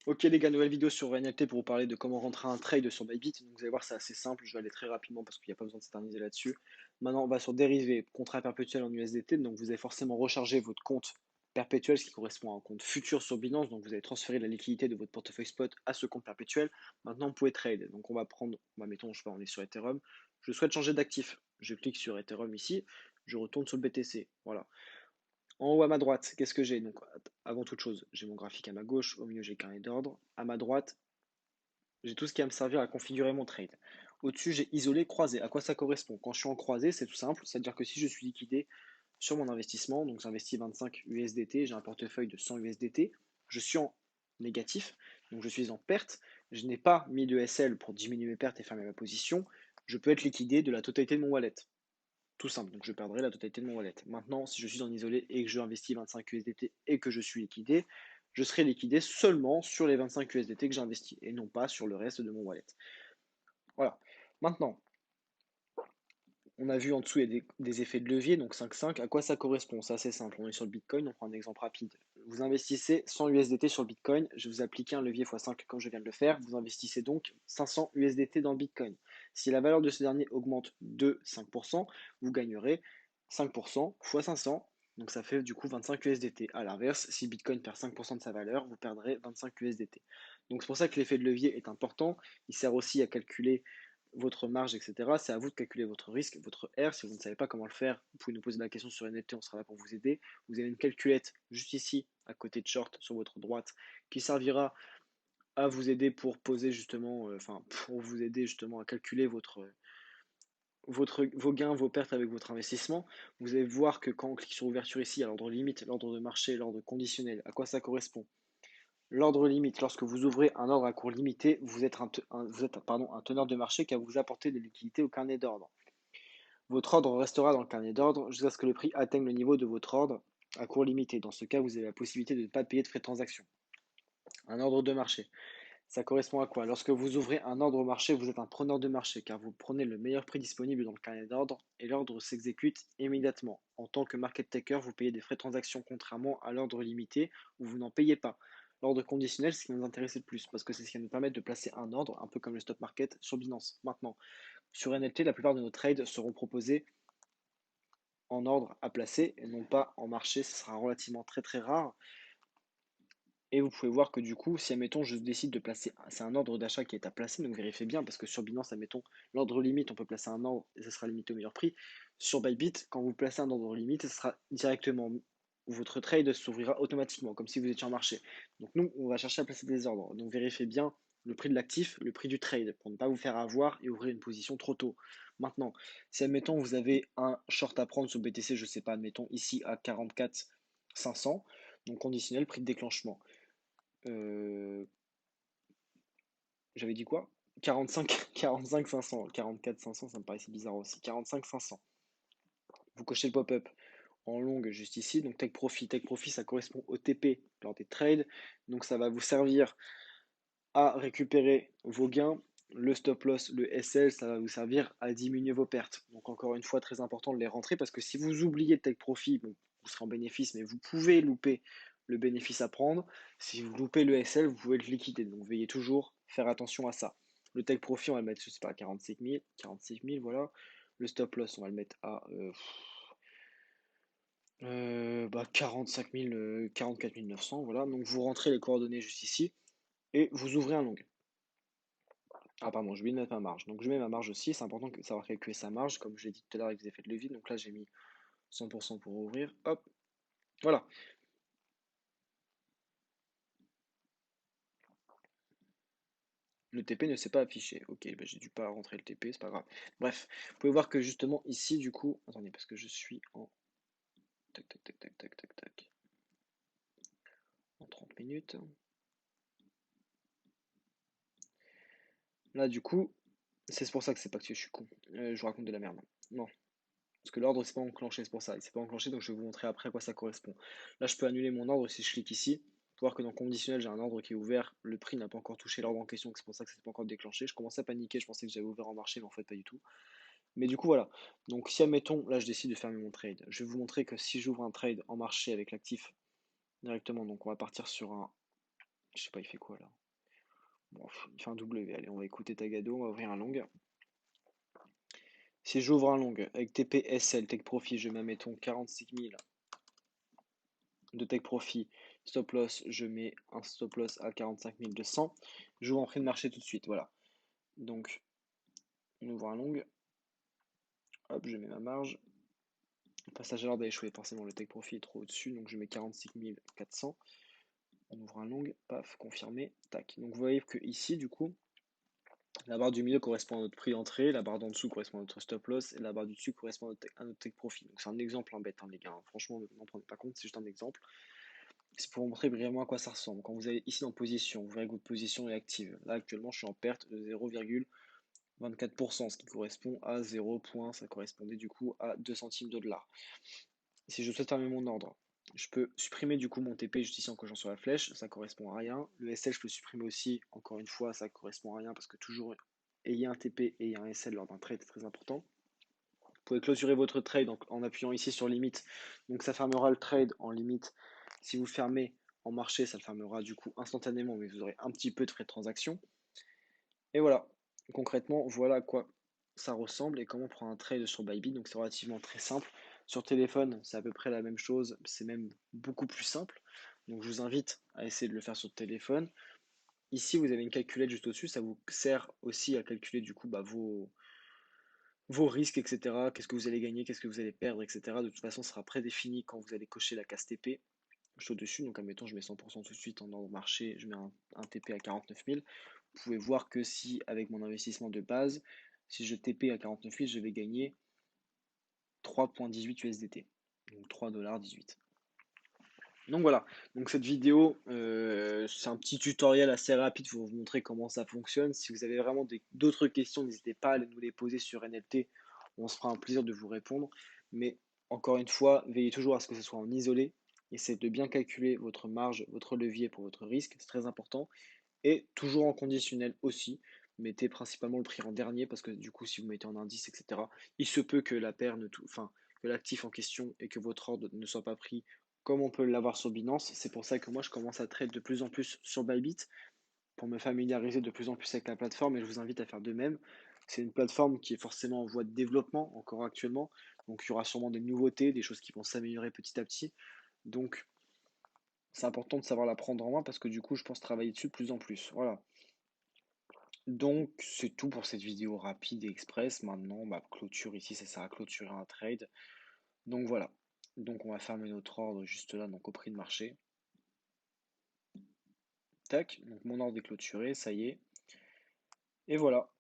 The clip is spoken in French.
Ok les gars, nouvelle vidéo sur NLT pour vous parler de comment rentrer un trade sur Bybit. Donc vous allez voir, c'est assez simple, je vais aller très rapidement parce qu'il n'y a pas besoin de s'éterniser là-dessus. Maintenant, on va sur dérivé, contrat perpétuel en USDT. Donc vous allez forcément recharger votre compte perpétuel, ce qui correspond à un compte futur sur Binance. Donc vous allez transférer la liquidité de votre portefeuille spot à ce compte perpétuel. Maintenant, vous pouvez trade. Donc on va prendre, mettons, je sais pas, on est sur Ethereum. Je souhaite changer d'actif. Je clique sur Ethereum ici, je retourne sur le BTC. Voilà. En haut à ma droite, qu'est-ce que j'ai? Donc, avant toute chose, j'ai mon graphique à ma gauche, au milieu j'ai carnet d'ordre. À ma droite, j'ai tout ce qui va me servir à configurer mon trade. Au-dessus, j'ai isolé, croisé. À quoi ça correspond? Quand je suis en croisé, c'est tout simple, c'est-à-dire que si je suis liquidé sur mon investissement, donc j'investis 25 USDT, j'ai un portefeuille de 100 USDT, je suis en négatif, donc je suis en perte, je n'ai pas mis de SL pour diminuer mes pertes et fermer ma position, je peux être liquidé de la totalité de mon wallet. Tout simple, donc je perdrai la totalité de mon wallet. Maintenant, si je suis en isolé et que je investis 25 USDT et que je suis liquidé, je serai liquidé seulement sur les 25 USDT que j'ai investis et non pas sur le reste de mon wallet. Voilà. Maintenant, on a vu en dessous, il y a des effets de levier, donc 5,5. À quoi ça correspond? C'est assez simple. On est sur le Bitcoin, on prend un exemple rapide. Vous investissez 100 USDT sur le Bitcoin, je vais vous appliquer un levier x5 comme je viens de le faire. Vous investissez donc 500 USDT dans le Bitcoin. Si la valeur de ce dernier augmente de 5%, vous gagnerez 5% x 500. Donc ça fait du coup 25 USDT. À l'inverse, si Bitcoin perd 5% de sa valeur, vous perdrez 25 USDT. Donc c'est pour ça que l'effet de levier est important. Il sert aussi à calculer votre marge, etc. C'est à vous de calculer votre risque, votre R. Si vous ne savez pas comment le faire, vous pouvez nous poser la question sur NFT, on sera là pour vous aider. Vous avez une calculette juste ici, à côté de short, sur votre droite, qui servira à vous aider pour poser justement, pour vous aider justement à calculer vos gains, vos pertes avec votre investissement. Vous allez voir que quand on clique sur ouverture ici, à l'ordre limite, l'ordre de marché, l'ordre conditionnel, à quoi ça correspond? L'ordre limite, lorsque vous ouvrez un ordre à court limité, vous êtes un teneur de marché qui va vous apporter des liquidités au carnet d'ordre. Votre ordre restera dans le carnet d'ordre jusqu'à ce que le prix atteigne le niveau de votre ordre à court limité. Dans ce cas, vous avez la possibilité de ne pas payer de frais de transaction. Un ordre de marché, ça correspond à quoi? Lorsque vous ouvrez un ordre au marché, vous êtes un preneur de marché car vous prenez le meilleur prix disponible dans le carnet d'ordre et l'ordre s'exécute immédiatement. En tant que market taker, vous payez des frais de transaction contrairement à l'ordre limité où vous n'en payez pas. L'ordre conditionnel, c'est ce qui nous intéresse le plus parce que c'est ce qui va nous permettre de placer un ordre, un peu comme le stock market, sur Binance. Maintenant, sur NLT, la plupart de nos trades seront proposés en ordre à placer et non pas en marché. Ce sera relativement très rare. Et vous pouvez voir que du coup, si admettons je décide de placer, c'est un ordre d'achat qui est à placer, donc vérifiez bien parce que sur Binance, admettons l'ordre limite, on peut placer un ordre et ce sera limité au meilleur prix. Sur Bybit, quand vous placez un ordre limite, ce sera directement, votre trade s'ouvrira automatiquement, comme si vous étiez en marché. Donc nous, on va chercher à placer des ordres. Donc vérifiez bien le prix de l'actif, le prix du trade, pour ne pas vous faire avoir et ouvrir une position trop tôt. Maintenant, si admettons vous avez un short à prendre sur BTC, je ne sais pas, admettons ici à 44 500, donc conditionnel, prix de déclenchement. Euh, J'avais dit quoi? 45 500, 44 500, ça me paraissait bizarre aussi. 45 500. Vous cochez le pop-up en longue juste ici. Donc take profit. Take profit, ça correspond au TP lors des trades. Donc ça va vous servir à récupérer vos gains. Le stop loss, le SL, ça va vous servir à diminuer vos pertes. Donc encore une fois, très important de les rentrer parce que si vous oubliez de take profit, bon, vous serez en bénéfice, mais vous pouvez louper le bénéfice à prendre. Si vous loupez le SL, vous pouvez le liquider. Donc veillez toujours faire attention à ça. Le take profit, on va le mettre, je sais pas, à 45 000, 46 000, voilà. Le stop loss, on va le mettre à 45 000, 44 900, voilà. Donc vous rentrez les coordonnées juste ici et vous ouvrez un long. Ah pardon, je vais mettre ma marge. Donc je mets ma marge aussi, c'est important de savoir calculer sa marge, comme je l'ai dit tout à l'heure avec les effets de levier. Donc là j'ai mis 100% pour ouvrir. Hop, voilà. Le TP ne s'est pas affiché. Ok, ben j'ai dû pas rentrer le TP, c'est pas grave. Bref, vous pouvez voir que justement ici, du coup, attendez, parce que je suis en tac tac tac tac tac tac tac en 30 minutes. Là, du coup, c'est pour ça que c'est pas que je suis con. Je vous raconte de la merde. Non, parce que l'ordre s'est pas enclenché, c'est pour ça. Il s'est pas enclenché, donc je vais vous montrer après à quoi ça correspond. Là, je peux annuler mon ordre si je clique ici. Faut voir que dans conditionnel, j'ai un ordre qui est ouvert. Le prix n'a pas encore touché l'ordre en question, c'est pour ça que c'est pas encore déclenché. Je commençais à paniquer, je pensais que j'avais ouvert en marché, mais en fait pas du tout. Mais du coup, voilà. Donc si admettons, là je décide de fermer mon trade. Je vais vous montrer que si j'ouvre un trade en marché avec l'actif directement, donc on va partir sur un Je sais pas, il fait quoi là? Bon, il fait un W. Allez, on va écouter Tagado, on va ouvrir un long. Si j'ouvre un long avec TPSL, Take Profit, je mets, mettons, 46 000 de Take Profit. Stop loss, je mets un stop loss à 45 200. J'ouvre en prix de marché tout de suite, voilà. Donc, on ouvre un long. Hop, je mets ma marge. Le passage à l'ordre a échoué, forcément le take profit est trop au-dessus, donc je mets 46 400. On ouvre un long, paf, confirmé, tac. Donc vous voyez que ici, du coup, la barre du milieu correspond à notre prix d'entrée, la barre d'en dessous correspond à notre stop loss, et la barre du dessus correspond à notre take profit. Donc c'est un exemple bête, hein, les gars. Franchement, n'en prenez pas compte, c'est juste un exemple. C'est pour vous montrer brièvement à quoi ça ressemble. Quand vous allez ici dans position, vous verrez que votre position est active. Là, actuellement, je suis en perte de 0,24%, ce qui correspond à 0, ça correspondait du coup à 2 centimes de dollars. Si je souhaite fermer mon ordre, je peux supprimer du coup mon TP juste ici en cochant sur la flèche, ça correspond à rien. Le SL, je peux supprimer aussi, encore une fois, ça correspond à rien parce que toujours ayez un TP et un SL lors d'un trade, c'est très important. Vous pouvez clôturer votre trade en appuyant ici sur limite, donc ça fermera le trade en limite. Si vous fermez en marché, ça le fermera du coup instantanément, mais vous aurez un petit peu de frais de transaction. Et voilà, concrètement, voilà à quoi ça ressemble et comment prendre un trade sur Bybit. Donc c'est relativement très simple. Sur téléphone, c'est à peu près la même chose, c'est même beaucoup plus simple. Donc je vous invite à essayer de le faire sur téléphone. Ici, vous avez une calculette juste au-dessus, ça vous sert aussi à calculer du coup vos risques, etc. Qu'est-ce que vous allez gagner, qu'est-ce que vous allez perdre, etc. De toute façon, ce sera prédéfini quand vous allez cocher la case TP. Je suis au-dessus, donc admettons, je mets 100% tout de suite en ordre marché, je mets un TP à 49 000. Vous pouvez voir que si, avec mon investissement de base, si je TP à 49 000, je vais gagner 3,18 USDT, donc 3,18 $. Donc voilà, donc cette vidéo, c'est un petit tutoriel assez rapide pour vous montrer comment ça fonctionne. Si vous avez vraiment d'autres questions, n'hésitez pas à nous les poser sur NLT, on se fera un plaisir de vous répondre. Mais encore une fois, veillez toujours à ce que ce soit en isolé. Essayez de bien calculer votre marge, votre levier pour votre risque, c'est très important. Et toujours en conditionnel aussi, mettez principalement le prix en dernier parce que du coup, si vous mettez en indice, etc., il se peut que la paire enfin, que l'actif en question et que votre ordre ne soit pas pris comme on peut l'avoir sur Binance. C'est pour ça que moi, je commence à trade de plus en plus sur Bybit pour me familiariser de plus en plus avec la plateforme et je vous invite à faire de même. C'est une plateforme qui est forcément en voie de développement encore actuellement, donc il y aura sûrement des nouveautés, des choses qui vont s'améliorer petit à petit. Donc, c'est important de savoir la prendre en main parce que du coup, je pense travailler dessus de plus en plus. Voilà. Donc, c'est tout pour cette vidéo rapide et express. Maintenant, clôture ici, ça sert à clôturer un trade. Donc voilà. Donc, on va fermer notre ordre juste là, donc au prix de marché. Tac. Donc, mon ordre est clôturé, ça y est. Et voilà.